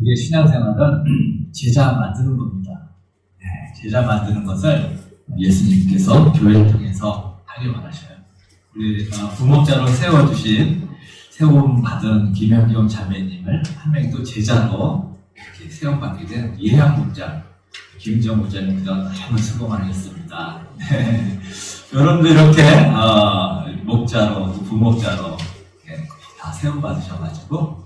우리의 신앙생활은 제자 만드는 겁니다. 네, 제자 만드는 것을 예수님께서 교회를 통해서 하기 원하셔요. 우리 부목자로 세워주신 세움 받은 김현경 자매님을 한 명이 또 제자로 이렇게 세움받게 된 예향 목자 김정 목자님 그동안 너무 수고 많이 했습니다. 네. 여러분도 이렇게 목자로 부목자로 다 세움받으셔가지고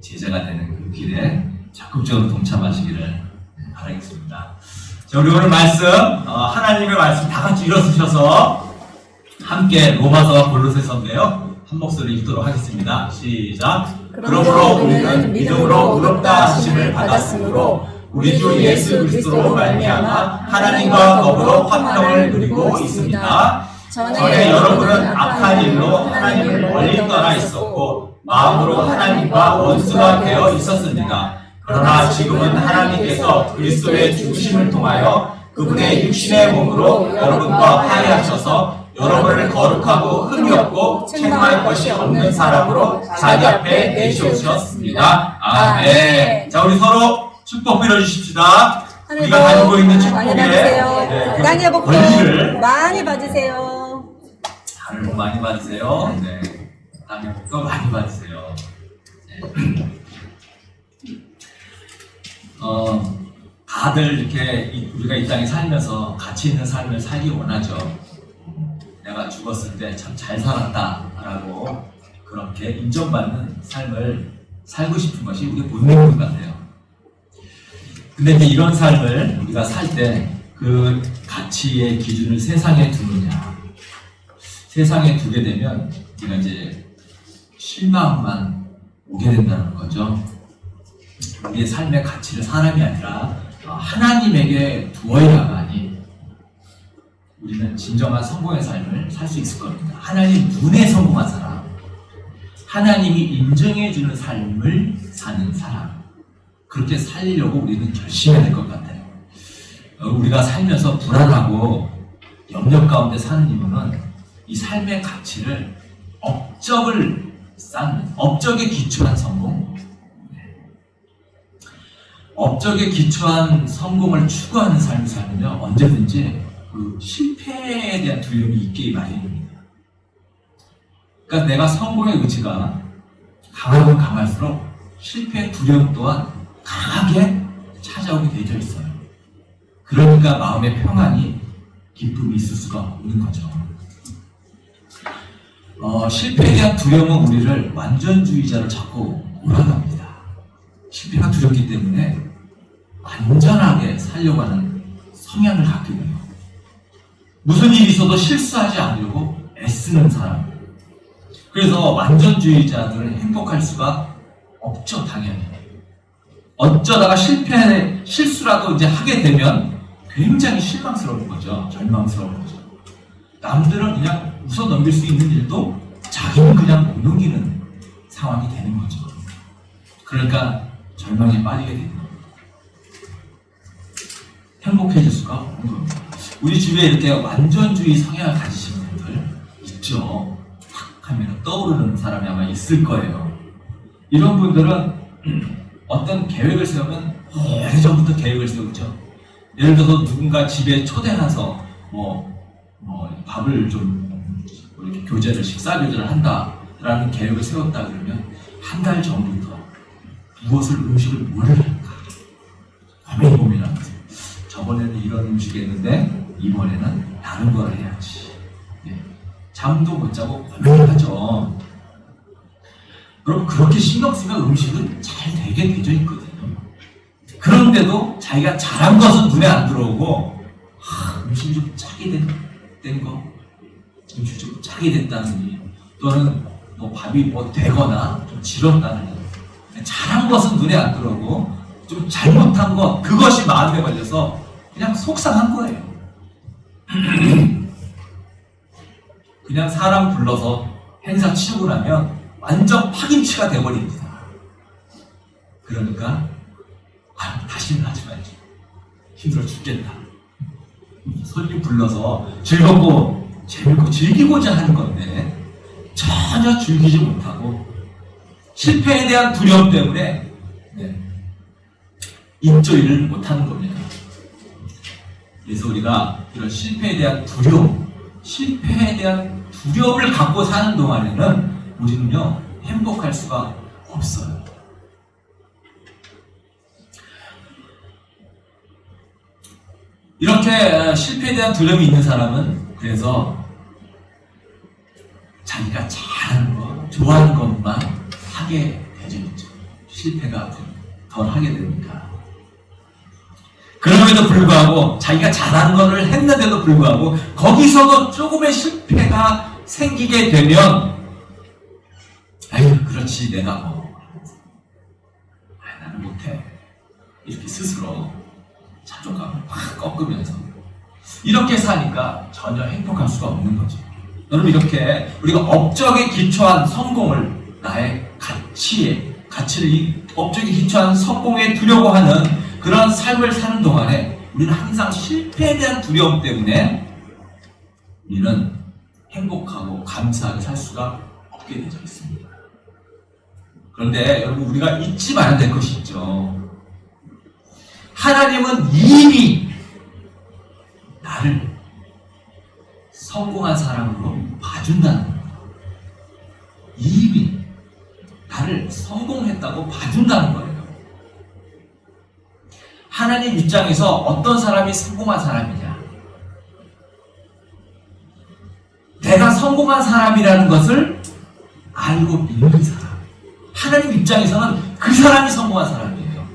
제자가 되는 그 길에 적극적으로 동참하시기를 바라겠습니다. 자, 우리 오늘 말씀 하나님의 말씀 다 같이 일어서셔서 함께 로마서와 골로새서인데요. 한 목소리 읽도록 하겠습니다. 시작. 그러므로 우리는 믿음으로 의롭다 하심을 받았으므로 우리 주 예수 그리스도로 말미암아 하나님과 더불어 화평을 누리고 있습니다. 전에 여러분은 악한 일로 하나님을 멀리 떠나 있었고 마음으로 하나님과 원수가 되어 있었습니다. 그러나 지금은 하나님께서 그리스도의 죽으심을 통하여 그분의 육신의 몸으로 여러분과 화해하셔서 여러분을 거룩하고 흠이 없고 책망할 것이 없는 사람으로 자기 앞에 내세우셨습니다. 아멘. 자, 우리 서로 축복 빌어주십시다. 우리가 가지고 있는 축복의 땅의 복도 권리를 많이 받으세요. 하늘 복 많이 받으세요. 네, 땅의 복도 많이 받으세요. 네. 다들 이렇게 우리가 이 땅에 살면서 가치 있는 삶을 살기 원하죠. 내가 죽었을 때 참 잘 살았다라고 그렇게 인정받는 삶을 살고 싶은 것이 우리의 본능인 것 같아요. 근데 이제 이런 삶을 우리가 살 때 그 가치의 기준을 세상에 두느냐, 세상에 두게 되면 우리가 이제 실망만 오게 된다는 거죠. 우리의 삶의 가치를 사람이 아니라 하나님에게 두어야만이 우리는 진정한 성공의 삶을 살 수 있을 겁니다. 하나님 눈에 성공한 사람, 하나님이 인정해주는 삶을 사는 사람, 그렇게 살리려고 우리는 결심해야 될 것 같아요. 우리가 살면서 불안하고 염려 가운데 사는 이유는 이 삶의 가치를 업적을 쌓는, 업적에 기초한 성공, 업적에 기초한 성공을 추구하는 삶을 살면요, 언제든지 그 실패에 대한 두려움이 있기 마련입니다. 그러니까 내가 성공의 의지가 강하면 강할수록 실패의 두려움 또한 강하게 찾아오게 되어 있어요. 그러니까 마음의 평안이, 기쁨이 있을 수가 없는 거죠. 실패에 대한 두려움은 우리를 완전주의자로 자꾸 몰아갑니다. 실패가 두렵기 때문에 완전하게 살려고 하는 성향을 갖게 돼요. 무슨 일이 있어도 실수하지 않으려고 애쓰는 사람. 그래서 완전주의자들은 행복할 수가 없죠, 당연히. 어쩌다가 실수라도 이제 하게 되면 굉장히 실망스러운 거죠. 절망스러운 거죠. 남들은 그냥 웃어 넘길 수 있는 일도 자기는 그냥 못 넘기는 상황이 되는 거죠. 그러니까 절망에 빠지게 되는 겁니다. 행복해질 수가 없는 겁니다. 우리 주위에 이렇게 완전주의 성향을 가지신 분들 있죠. 탁 하면 떠오르는 사람이 아마 있을 거예요. 이런 분들은 어떤 계획을 세우면 오래전부터 계획을 세우죠. 예를 들어서 누군가 집에 초대해서 밥을 좀 이렇게 교제를, 식사 교제를 한다라는 계획을 세웠다 그러면 한 달 전부터 무엇을 음식을 뭘 할까 고민하면서 저번에는 이런 음식이 했는데 이번에는 다른 걸 해야지. 네. 잠도 못 자고 고민을 하죠. 그럼 그렇게 신경 쓰면 음식은 잘 되게 되어 있거든요. 그런데도 자기가 잘한 것은 눈에 안 들어오고 음식이 좀 짜게 된 거, 음식이 좀 짜게 됐다는 일, 또는 밥이 되거나 좀 질었다는 일, 잘한 것은 눈에 안 들어오고 좀 잘못한 것, 그것이 마음에 걸려서 그냥 속상한 거예요. 그냥 사람 불러서 행사 치우고 나면 완전 파김치가 돼버립니다. 그러니까 다시는 하지 말지. 힘들어 죽겠다. 손님 불러서 즐겁고 재밌고 즐기고자 하는 건데 전혀 즐기지 못하고 실패에 대한 두려움 때문에 인조이를 못하는 겁니다. 그래서 우리가 이런 실패에 대한 두려움, 실패에 대한 두려움을 갖고 사는 동안에는 우리는요, 행복할 수가 없어요. 이렇게 실패에 대한 두려움이 있는 사람은 그래서 자기가 잘하는 거, 좋아하는 것만 하게 되죠. 실패가 덜 하게 되니까. 그럼에도 불구하고 자기가 잘하는 거를 했는데도 불구하고 거기서도 조금의 실패가 생기게 되면 아유, 그렇지, 내가 나는 못해. 이렇게 스스로 자존감을 확 꺾으면서 이렇게 사니까 전혀 행복할 수가 없는 거죠. 여러분, 이렇게 우리가 업적에 기초한 성공을 나의 가치를 이 업적에 기초한 성공에 두려고 하는 그런 삶을 사는 동안에 우리는 항상 실패에 대한 두려움 때문에 우리는 행복하고 감사하게 살 수가 없게 되어 있습니다. 그런데 여러분, 우리가 잊지 말아야 될 것이 있죠. 하나님은 이미 나를 성공한 사람으로 봐준다는 거예요. 이미 나를 성공했다고 봐준다는 거예요. 하나님 입장에서 어떤 사람이 성공한 사람이냐? 내가 성공한 사람이라는 것을 알고 믿는 사람. 하나님 입장에서는 그 사람이 성공한 사람이에요.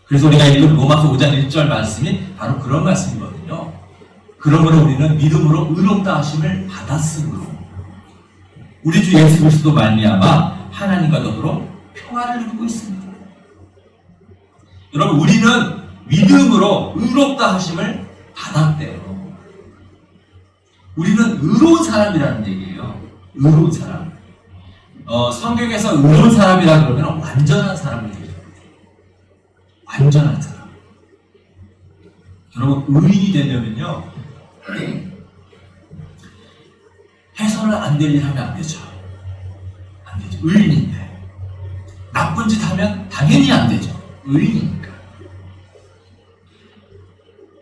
그래서 우리가 읽은 로마서 5장 1절 말씀이 바로 그런 말씀이거든요. 그러므로 우리는 믿음으로 의롭다 하심을 받았으므로 우리 주 예수 그리스도 말미암아 하나님과 더불어 평화를 누리고 있습니다. 여러분, 우리는 믿음으로 의롭다 하심을 받았대요. 우리는 의로운 사람이라는 얘기예요. 의로운 사람. 성경에서 의로운 사람이라 그러면 완전한 사람을 얘기해요. 완전한 사람. 여러분, 의인이 되려면요, 해서는 안 될 일 하면 안 되죠. 안 되죠. 의인인데. 나쁜 짓 하면 당연히 안 되죠. 의인이니까.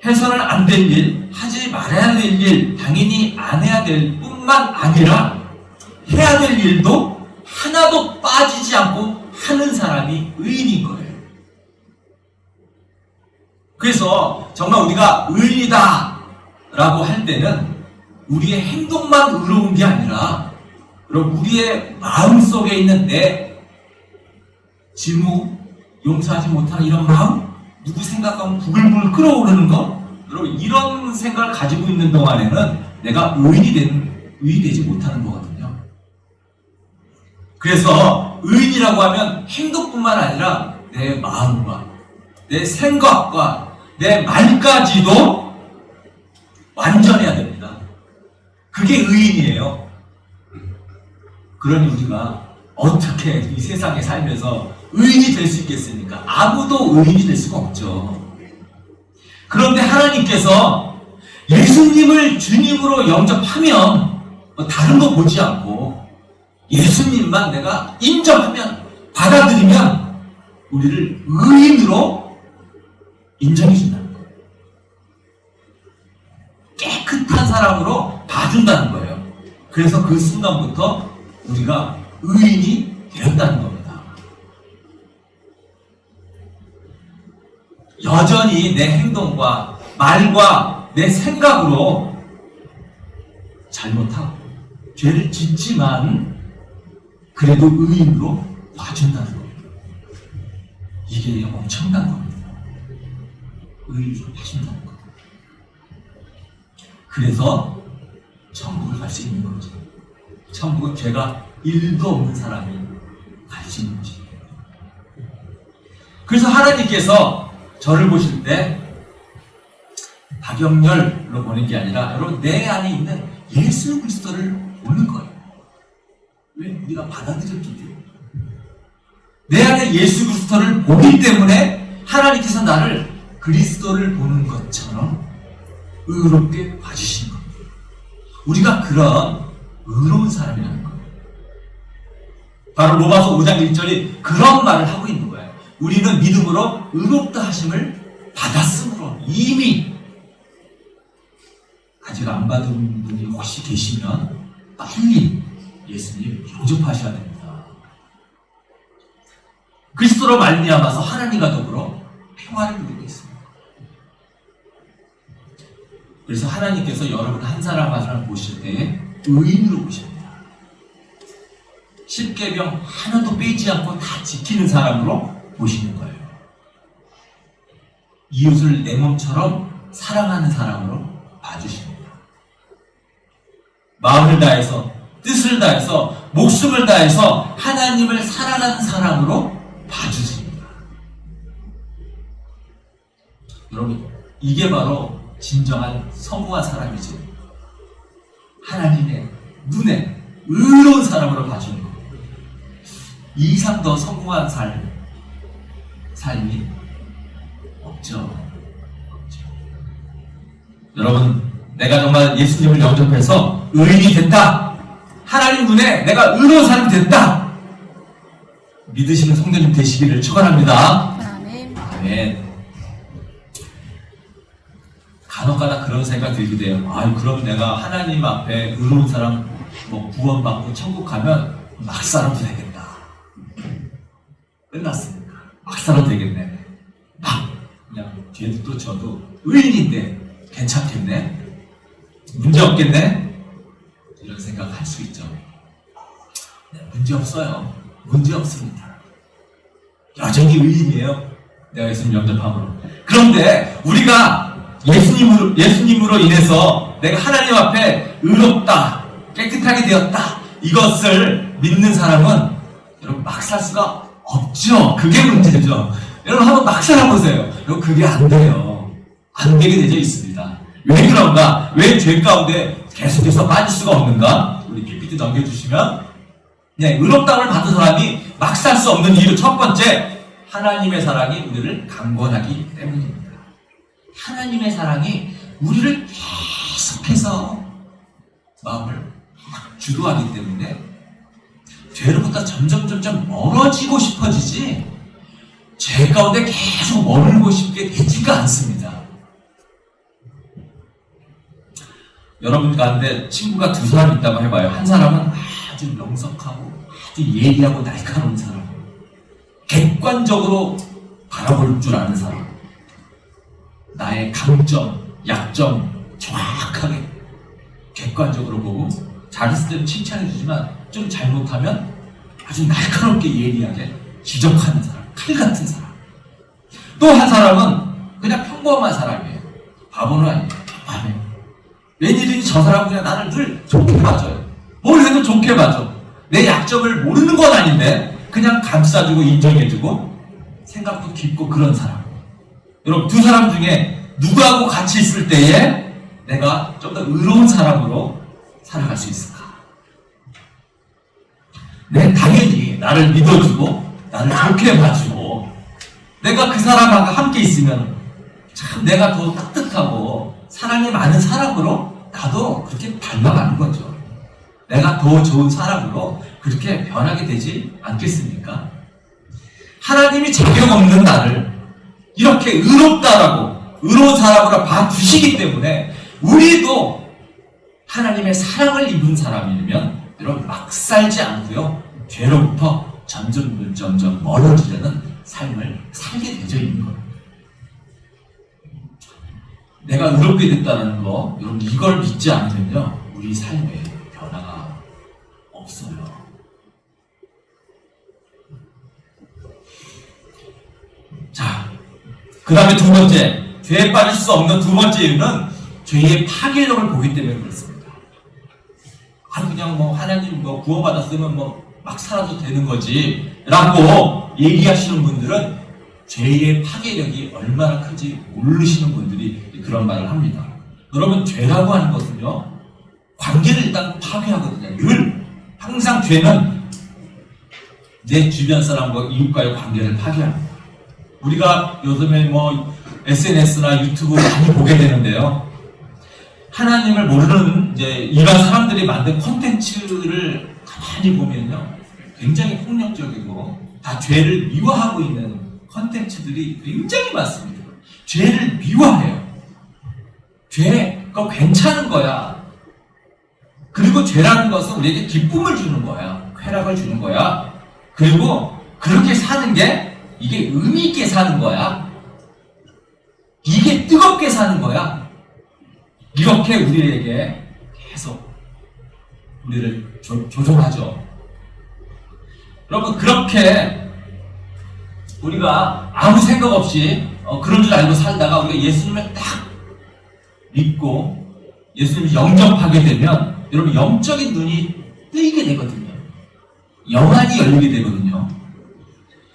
해서는 안 될 일, 하지 말아야 될 일, 당연히 안 해야 될 뿐만 아니라 해야 될 일도 하나도 빠지지 않고 하는 사람이 의인인 거예요. 그래서 정말 우리가 의인이다 라고 할 때는 우리의 행동만 의로운 게 아니라 여러분, 우리의 마음속에 있는 내 증오, 용서하지 못하는 이런 마음, 누구 생각하면 부글부글 끓어오르는 거, 여러분, 이런 생각을 가지고 있는 동안에는 내가 의인이 되지 못하는 거거든요. 그래서 의인이라고 하면 행동뿐만 아니라 내 마음과 내 생각과 내 말까지도 완전해야 됩니다. 그게 의인이에요. 그러니 우리가 어떻게 이 세상에 살면서 의인이 될 수 있겠습니까? 아무도 의인이 될 수가 없죠. 그런데 하나님께서 예수님을 주님으로 영접하면 다른 거 보지 않고 예수님만 내가 인정하면, 받아들이면 우리를 의인으로 인정해 준다는 거예요. 깨끗한 사람으로 봐준다는 거예요. 그래서 그 순간부터 우리가 의인이 되었다는 겁니다. 여전히 내 행동과 말과 내 생각으로 잘못하고 죄를 짓지만 그래도 의인으로 봐준다는 겁니다. 이게 엄청난 겁니다. 의인으로 봐준다는 겁니다. 그래서 천국을 갈 수 있는 거죠. 천국은 죄가 1도 없는 사람이 갈 수 있는 것입니다. 그래서 하나님께서 저를 보실 때 박영렬로 보는 게 아니라 여러분, 내 안에 있는 예수 그리스도를 보는 거예요. 왜? 우리가 받아들였기 때문에. 내 안에 예수 그리스도를 보기 때문에 하나님께서 나를 그리스도를 보는 것처럼 의롭게 봐주신 겁니다. 우리가 그런 의로운 사람이라는 거예요. 바로 로마서 5장 1절이 그런 말을 하고 있는 거예요. 우리는 믿음으로 의롭다 하심을 받았으므로 이미 아직 안 받은 분이 혹시 계시면 빨리 예수님 영접하셔야 됩니다. 그리스도로 말미암아서 하나님과 더불어 평화를 누리고 있습니다. 그래서 하나님께서 여러분 한 사람 한 사람 보실 때에 의인으로 보십니다. 십계명 하나도 빼지 않고 다 지키는 사람으로 보시는 거예요. 이웃을 내 몸처럼 사랑하는 사람으로 봐주십니다. 마음을 다해서, 뜻을 다해서, 목숨을 다해서 하나님을 사랑하는 사람으로 봐주십니다. 여러분, 이게 바로 진정한 성공한 사람이죠. 하나님의 눈에 의로운 사람으로 봐주는 거예요. 이 이상 더 성공한 삶이 없죠. 여러분, 내가 정말 예수님을 영접해서 의인이 됐다. 하나님 눈에 내가 의로운 사람이 됐다. 믿으시는 성도님 되시기를 축원합니다. 아멘. 아멘. 간혹가다 그런 생각 들기도 해요. 그럼 내가 하나님 앞에 의로운 사람 구원받고 천국 가면 막 살아도 되겠다. 끝났습니까? 막 살아도 되겠네. 그냥 뒤에도 또 저도 의인인데 괜찮겠네? 문제 없겠네? 이런 생각 할 수 있죠. 네, 문제 없어요. 문제 없습니다. 여전히 의인이에요. 내가 예수님 영접함으로. 그런데 우리가 예수님으로 인해서 내가 하나님 앞에 의롭다, 깨끗하게 되었다, 이것을 믿는 사람은 여러분 막 살 수가 없죠. 그게 문제죠. 여러분 한번 막 살아보세요. 여러분 그게 안 돼요. 안 되게 되어 있습니다. 왜 그런가? 왜 죄 가운데 계속해서 빠질 수가 없는가? 우리 PPT 넘겨주시면, 의롭다함을 받은 사람이 막 살 수 없는 이유 첫 번째, 하나님의 사랑이 우리를 강권하기 때문입니다. 하나님의 사랑이 우리를 계속해서 마음을 주도하기 때문에 죄로부터 점점 멀어지고 싶어지지 죄 가운데 계속 머물고 싶게 되지가 않습니다. 여러분 가운데 친구가 두 사람 있다고 해봐요. 한 사람은 아주 명석하고 아주 예리하고 날카로운 사람, 객관적으로 바라볼 줄 아는 사람, 나의 강점, 약점 정확하게 객관적으로 보고 잘했을 때는 칭찬해주지만 좀 잘못하면 아주 날카롭게 예리하게 지적하는 사람, 칼 같은 사람. 또 한 사람은 그냥 평범한 사람이에요. 바보는 아니에요. 평범해요. 웬일인지 저 사람은 그냥 나를 늘 좋게 봐줘요. 뭘 해도 좋게 봐줘. 내 약점을 모르는 건 아닌데 그냥 감싸주고 인정해주고 생각도 깊고 그런 사람. 여러분 두 사람 중에 누구하고 같이 있을 때에 내가 좀 더 의로운 사람으로 살아갈 수 있을까? 당연히 나를 믿어주고 나를 좋게 봐주고 내가 그 사람하고 함께 있으면 참 내가 더 따뜻하고 사랑이 많은 사람으로 나도 그렇게 닮아가는 거죠. 내가 더 좋은 사람으로 그렇게 변하게 되지 않겠습니까? 하나님이 자격 없는 나를 이렇게 의롭다라고 의로운 사람으로 봐주시기 때문에 우리도 하나님의 사랑을 입은 사람이면 여러분 막 살지 않고요, 죄로부터 점점 멀어지려는 삶을 살게 되어 있는 거예요. 내가 의롭게 됐다는 거, 여러분 이걸 믿지 않으면요 우리 삶에 변화가 없어요. 자, 그 다음에 두 번째, 죄에 빠질 수 없는 두 번째 이유는 죄의 파괴력을 보기 때문에 그렇습니다. 그냥 하나님 구원받았으면 막 살아도 되는 거지 라고 얘기하시는 분들은 죄의 파괴력이 얼마나 큰지 모르시는 분들이 그런 말을 합니다. 여러분 죄라고 하는 것은요 관계를 일단 파괴하거든요. 늘 항상 죄는 내 주변 사람과 이웃과의 관계를 파괴합니다. 우리가 요즘에 SNS나 유튜브 많이 보게 되는데요. 하나님을 모르는 일반 사람들이 만든 콘텐츠를 가만히 보면요. 굉장히 폭력적이고 다 죄를 미화하고 있는 컨텐츠들이 굉장히 많습니다. 죄를 미워해요. 죄, 그거 괜찮은 거야. 그리고 죄라는 것은 우리에게 기쁨을 주는 거야. 쾌락을 주는 거야. 그리고 그렇게 사는 게 이게 의미 있게 사는 거야. 이게 뜨겁게 사는 거야. 이렇게 우리에게 계속 우리를 조종하죠. 여러분, 그렇게 우리가 아무 생각 없이 그런 줄 알고 살다가 우리가 예수님을 딱 믿고 예수님을 영접하게 되면 여러분 영적인 눈이 뜨이게 되거든요. 영안이 열리게 되거든요.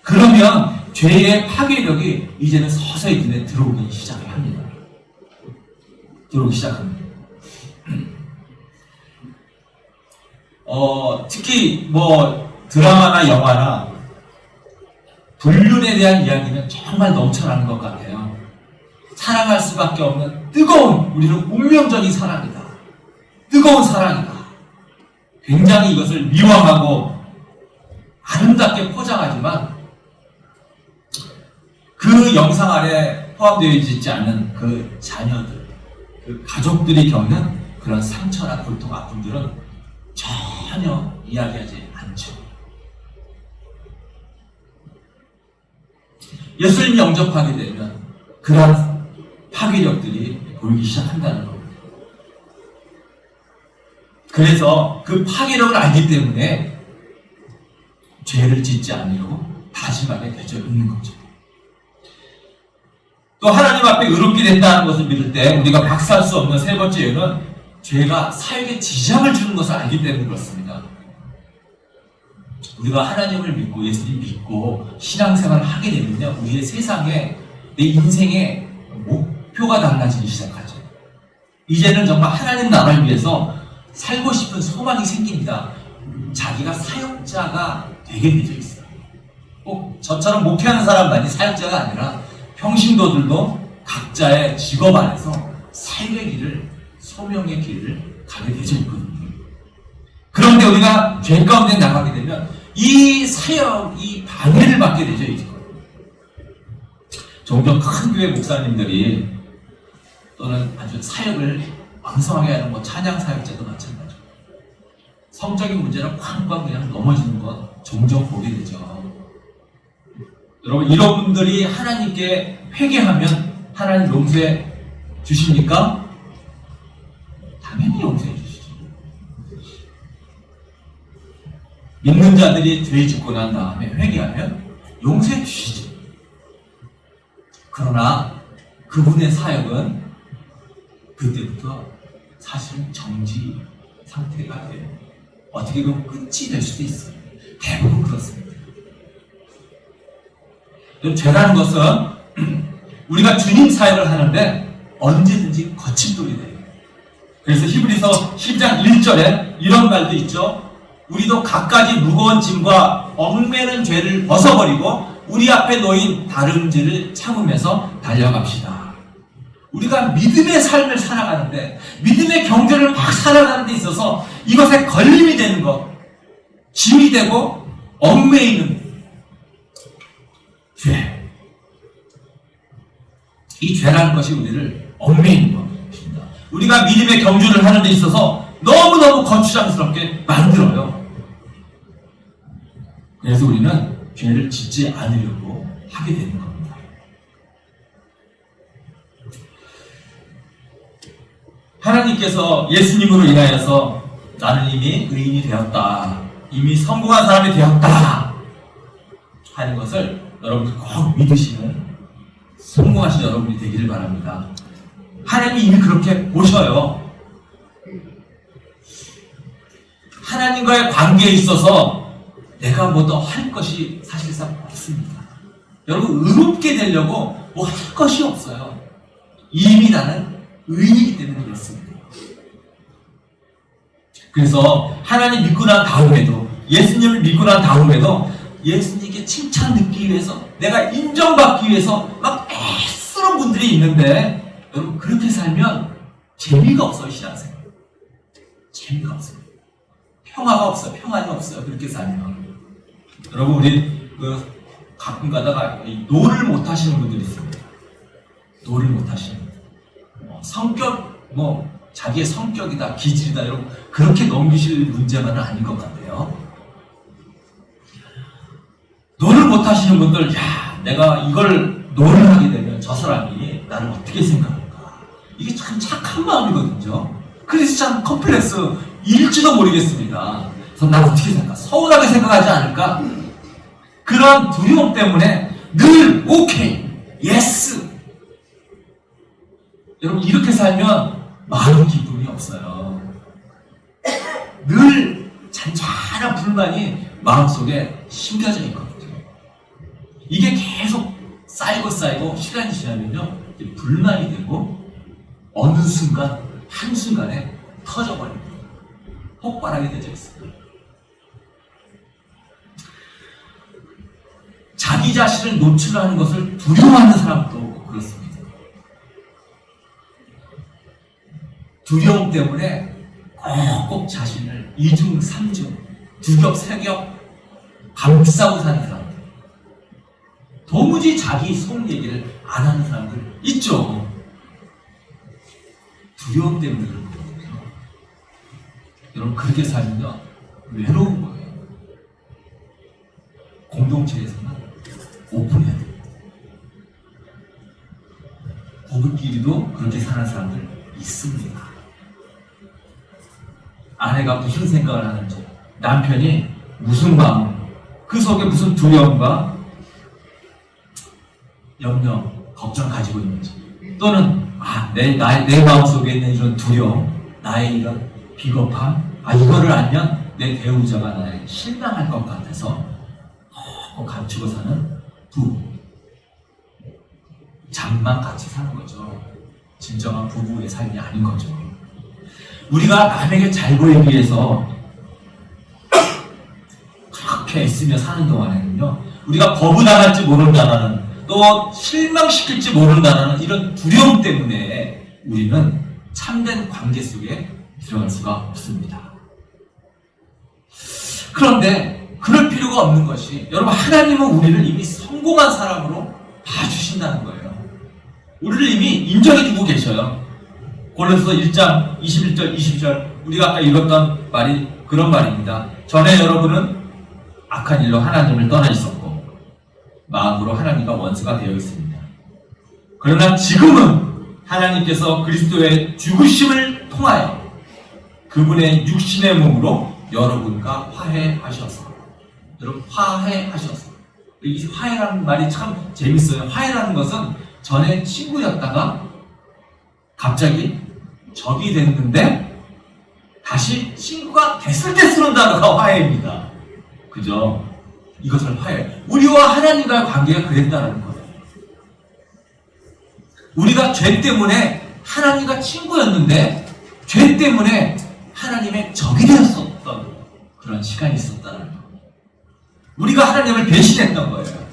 그러면 죄의 파괴력이 이제는 서서히 눈에 들어오기 시작을 합니다. 들어오기 시작합니다. 특히 드라마나 영화나 불륜에 대한 이야기는 정말 넘쳐나는 것 같아요. 사랑할 수밖에 없는 뜨거운, 우리는 운명적인 사랑이다. 뜨거운 사랑이다. 굉장히 이것을 미화하고 아름답게 포장하지만 그 영상 아래 포함되어 있지 않는 그 자녀들, 그 가족들이 겪는 그런 상처나 고통, 아픔들은 전혀 이야기하지 않죠. 예수님 영접하게 되면 그런 파괴력들이 보이기 시작한다는 겁니다. 그래서 그 파괴력을 알기 때문에 죄를 짓지 않으려고 다짐하게 되어 있는 거죠. 또 하나님 앞에 의롭게 됐다는 것을 믿을 때 우리가 박사할 수 없는 세 번째 이유는 죄가 사역에 지장을 주는 것을 알기 때문에 그렇습니다. 우리가 하나님을 믿고 예수님 믿고 신앙생활을 하게 되면요, 우리의 세상에, 내 인생의 목표가 달라지기 시작하죠. 이제는 정말 하나님 나라를 위해서 살고 싶은 소망이 생깁니다. 자기가 사역자가 되게 되어 있어요. 꼭 저처럼 목회하는 사람만이 사역자가 아니라 평신도들도 각자의 직업 안에서 삶의 길을, 소명의 길을 가게 되어 있거든요. 그런데 우리가 죄 가운데 나가게 되면 이 사역이 방해를 받게 되죠. 종종 큰 교회 목사님들이 또는 아주 사역을 왕성하게 하는 찬양 사역자도 마찬가지고 성적인 문제는 쾅쾅 그냥 넘어지는 건 종종 보게 되죠. 여러분, 이런 분들이 하나님께 회개하면 하나님 용서해 주십니까? 당연히 용서해 주시죠. 믿는 자들이 죄 짓고 난 다음에 회개하면 용서해 주시죠. 그러나 그분의 사역은 그때부터 사실은 정지 상태가 돼요. 어떻게 보면 끝이 될 수도 있어요. 대부분 그렇습니다. 죄라는 것은 우리가 주님 사역을 하는데 언제든지 거침돌이 돼요. 그래서 히브리서 10장 1절에 이런 말도 있죠. 우리도 갖가지 무거운 짐과 얽매는 죄를 벗어버리고 우리 앞에 놓인 다름질을 참으면서 달려갑시다. 우리가 믿음의 삶을 살아가는데, 믿음의 경제를 막 살아가는 데 있어서 이것에 걸림이 되는 것, 짐이 되고 얽매이는 죄. 이 죄라는 것이 우리를 얽매이는 것입니다. 우리가 믿음의 경주를 하는 데 있어서 너무너무 거추장스럽게 만들어요. 그래서 우리는 죄를 짓지 않으려고 하게 되는 겁니다. 하나님께서 예수님으로 인하여서 나는 이미 의인이 되었다, 이미 성공한 사람이 되었다 하는 것을 여러분들 꼭 믿으시는 성공하신 여러분이 되기를 바랍니다. 하나님이 이미 그렇게 보셔요. 하나님과의 관계에 있어서 내가 뭐 더 할 것이 사실상 없습니다. 여러분, 의롭게 되려고 뭐 할 것이 없어요. 이미 나는 의인이기 때문에 그렇습니다. 그래서 하나님 믿고 난 다음에도, 예수님을 믿고 난 다음에도 예수님께 칭찬 듣기 위해서, 내가 인정받기 위해서 막 애쓰는 분들이 있는데, 여러분 그렇게 살면 재미가 없어요. 신앙생활 재미가 없어요. 평화가 없어요. 평안이 없어요. 그렇게 살면. 여러분, 우리 가끔 가다가 노를 못 하시는 분들이 있습니다. 노를 못 하시는 분들. 성격, 자기의 성격이다, 기질이다, 이런 그렇게 넘기실 문제만은 아닌 것 같아요. 노를 못 하시는 분들, 내가 이걸 노를 하게 되면 저 사람이 나를 어떻게 생각할까? 이게 참 착한 마음이거든요. 그래서 참 컴플렉스일지도 모르겠습니다. 그래서 난 어떻게 생각할까? 서운하게 생각하지 않을까? 그런 두려움 때문에 늘 오케이, 예스. 여러분 이렇게 살면 마음 기쁨이 없어요. 늘 잔잔한 불만이 마음속에 심겨져 있거든요. 이게 계속 쌓이고 시간이 지나면요 불만이 되고 어느 순간 한순간에 터져버립니다. 폭발하게 되어 있습니다. 자기 자신을 노출하는 것을 두려워하는 사람도 그렇습니다. 두려움 때문에 꼭 자신을 이중, 삼중, 두겹, 세겹 감싸고 사는 사람들, 도무지 자기 속 얘기를 안 하는 사람들 있죠. 두려움 때문에 그런 거거든요. 여러분 그렇게 살면요 외로운 거예요. 공동체에서는 오픈해야 돼요. 부부끼리도 그렇게 사는 사람들 있습니다. 아내가 무슨 생각을 하는지, 남편이 무슨 마음, 그 속에 무슨 두려움과 염려, 걱정 가지고 있는지, 또는 내 마음속에 있는 이런 두려움, 나의 이런 비겁함, 이거를 알면 내 배우자가 나에게 실망할 것 같아서 꼭 감추고 사는 부부. 잠만 같이 사는 거죠. 진정한 부부의 삶이 아닌 거죠. 우리가 남에게 잘 보이기 위해서 그렇게 애쓰며 사는 동안에는요, 우리가 거부당할지 모른다는, 또 실망시킬지 모른다는 이런 두려움 때문에 우리는 참된 관계 속에 들어갈 수가 없습니다. 그런데 그럴 필요가 없는 것이, 여러분 하나님은 우리를 이미 성공한 사람으로 봐주신다는 거예요. 우리를 이미 인정해주고 계셔요. 고린도서 1장 21절 20절 우리가 아까 읽었던 말이 그런 말입니다. 전에 여러분은 악한 일로 하나님을 떠나 있었고 마음으로 하나님과 원수가 되어 있습니다. 그러나 지금은 하나님께서 그리스도의 죽으심을 통하여 그분의 육신의 몸으로 여러분과 화해하셔서, 여러분 화해하셔서, 이 화해라는 말이 참 재밌어요. 화해라는 것은 전에 친구였다가 갑자기 적이 됐는데 다시 친구가 됐을 때 쓰는 단어가 화해입니다. 그죠? 이것을 화해. 우리와 하나님과의 관계가 그랬다는 거예요. 우리가 죄 때문에 하나님과 친구였는데 죄 때문에 하나님의 적이 되었었던 그런 시간이 있었다는 거예요. 우리가 하나님을 배신했던 거예요.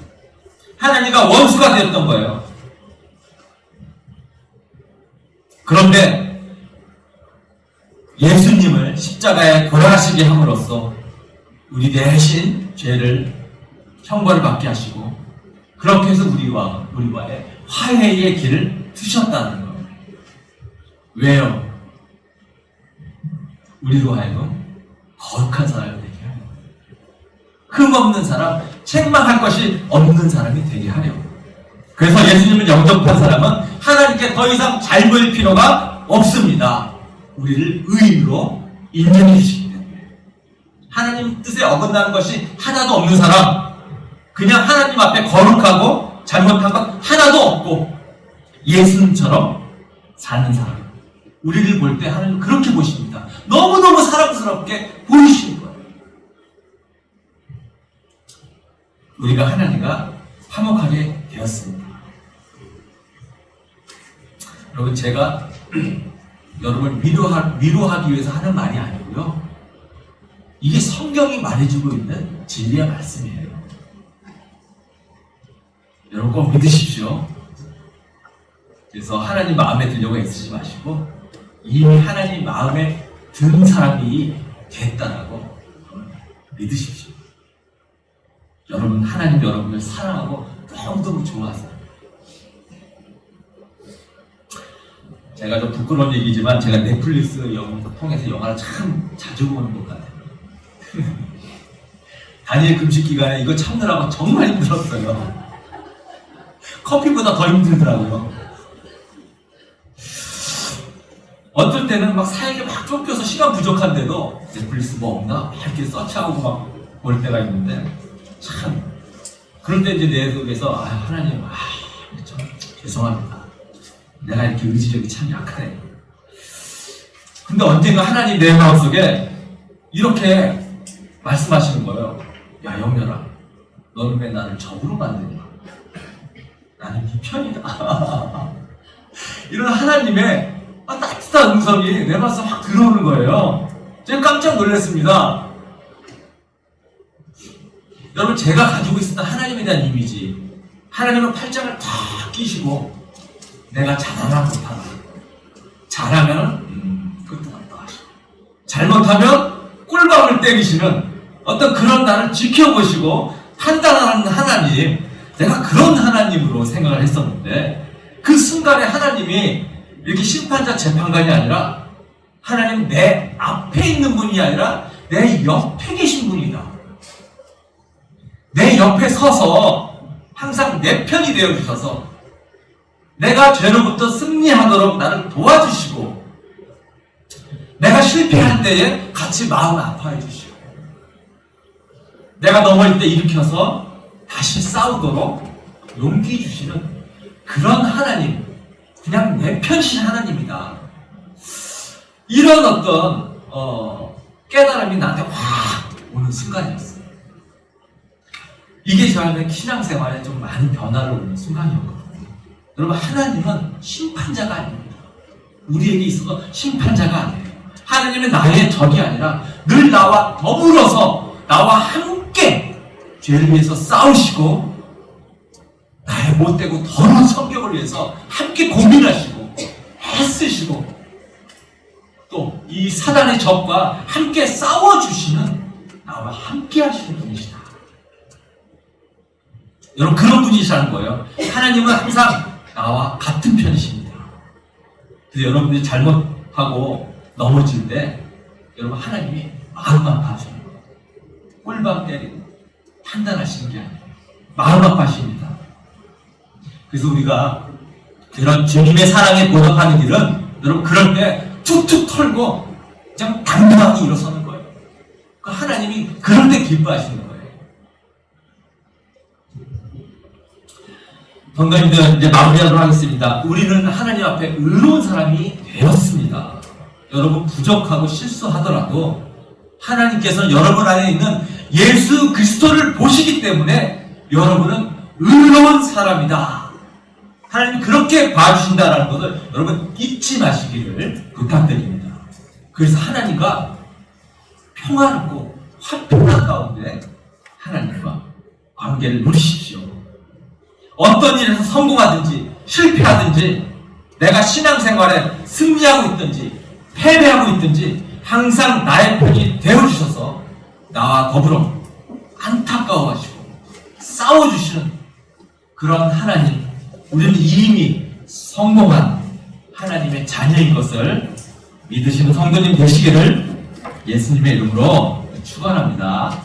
하나님과 원수가 되었던 거예요. 그런데 예수님을 십자가에 돌아가시게 함으로써 우리 대신 죄를 형벌을 받게 하시고, 그렇게 해서 우리와의 화해의 길을 트셨다는 거예요. 왜요? 우리로 하여금 거룩한 사람이 되게 하려고, 흠없는 사람, 책망할 것이 없는 사람이 되게 하려고. 그래서 예수님을 영접한 사람은 하나님께 더 이상 잘 보일 필요가 없습니다. 우리를 의인으로 인정해 주시기 때문에. 하나님 뜻에 어긋나는 것이 하나도 없는 사람, 그냥 하나님 앞에 거룩하고 잘못한 것 하나도 없고 예수님처럼 사는 사람, 우리를 볼 때 하나님 그렇게 보십니다. 너무너무 사랑스럽게 보이시는 거예요. 우리가 하나님과 화목하게 되었습니다. 여러분, 제가 여러분을 위로하기 위해서 하는 말이 아니고요, 이게 성경이 말해주고 있는 진리의 말씀이에요. 여러분 꼭 믿으십시오. 그래서 하나님 마음에 들려고 애쓰지 마시고 이미 하나님 마음에 든 사람이 됐다라고 믿으십시오. 여러분, 하나님 여러분을 사랑하고 너무너무 좋아하세요. 제가 좀 부끄러운 얘기지만 제가 넷플릭스 통해서 영화를 참 자주 보는 것 같아요. 다니엘 금식 기간에 이거 참느라고 정말 힘들었어요. 커피보다 더 힘들더라고요. 어떨 때는 막 사역에 막 쫓겨서 시간 부족한데도 넷플릭스 뭐 없나? 막 이렇게 서치하고 막 볼 때가 있는데, 참 그럴 때 이제 내 속에서 하나님, 참 죄송합니다. 내가 이렇게 의지력이 참 약하네. 근데 언젠가 하나님 내 마음속에 이렇게 말씀하시는 거예요. 야, 영렬아, 너는 왜 나를 적으로 만드냐? 나는 네 편이다. 이런 하나님의 따뜻한 음성이 내 마음속에 확 들어오는 거예요. 제가 깜짝 놀랐습니다. 여러분, 제가 가지고 있었던 하나님에 대한 이미지, 하나님은 팔짱을 다 끼시고 내가 잘하나 못하나, 잘하면 끄떡끄떡 하시고, 잘못하면 꿀밤을 때리시는 어떤 그런 나를 지켜보시고 판단하는 하나님, 내가 그런 하나님으로 생각을 했었는데, 그 순간에 하나님이 이렇게 심판자 재판관이 아니라 하나님 내 앞에 있는 분이 아니라 내 옆에 계신 분이다. 내 옆에 서서 항상 내 편이 되어주셔서 내가 죄로부터 승리하도록 나를 도와주시고, 내가 실패할 때에 같이 마음 아파해 주시고, 내가 넘어질 때 일으켜서 다시 싸우도록 용기 주시는 그런 하나님, 그냥 내 편이신 하나님이다. 이런 어떤 깨달음이 나한테 확 오는 순간이었어요. 이게 저한테 신앙생활에 좀 많은 변화를 오는 순간이었거든요. 여러분, 하나님은 심판자가 아닙니다. 우리에게 있어서 심판자가 아니에요. 하나님은 나의 적이 아니라 늘 나와 더불어서 나와 함께 죄를 위해서 싸우시고, 나의 못되고 더러운 성격을 위해서 함께 고민하시고 애쓰시고, 또 이 사단의 적과 함께 싸워주시는, 나와 함께 하시는 분이시다. 여러분, 그런 분이시라는 거예요. 하나님은 항상 나와 같은 편이십니다. 근데 여러분들이 잘못하고 넘어질 때 여러분, 하나님이 마음 아파하시는 거예요. 꿀밤 때리고 판단하시는 게 아니에요. 마음 아파하십니다. 그래서 우리가 그런 주님의 사랑에 보답하는 길은, 여러분, 그럴 때 툭툭 털고 그냥 당당하게 일어서는 거예요. 하나님이 그럴 때 기뻐하시는 거예요. 성도님들, 이제 마무리하도록 하겠습니다. 우리는 하나님 앞에 의로운 사람이 되었습니다. 여러분, 부족하고 실수하더라도 하나님께서는 여러분 안에 있는 예수 그리스도를 보시기 때문에 여러분은 의로운 사람이다. 하나님이 그렇게 봐주신다는 것을 여러분 잊지 마시기를 부탁드립니다. 그래서 하나님과 평화롭고 화평한 가운데 하나님과 관계를 누리십시오. 어떤 일에서 성공하든지 실패하든지, 내가 신앙생활에 승리하고 있든지 패배하고 있든지, 항상 나의 편이 되어주셔서 나와 더불어 안타까워하시고 싸워주시는 그런 하나님, 우리는 이미 성공한 하나님의 자녀인 것을 믿으시는 성도님 되시기를 예수님의 이름으로 축원합니다.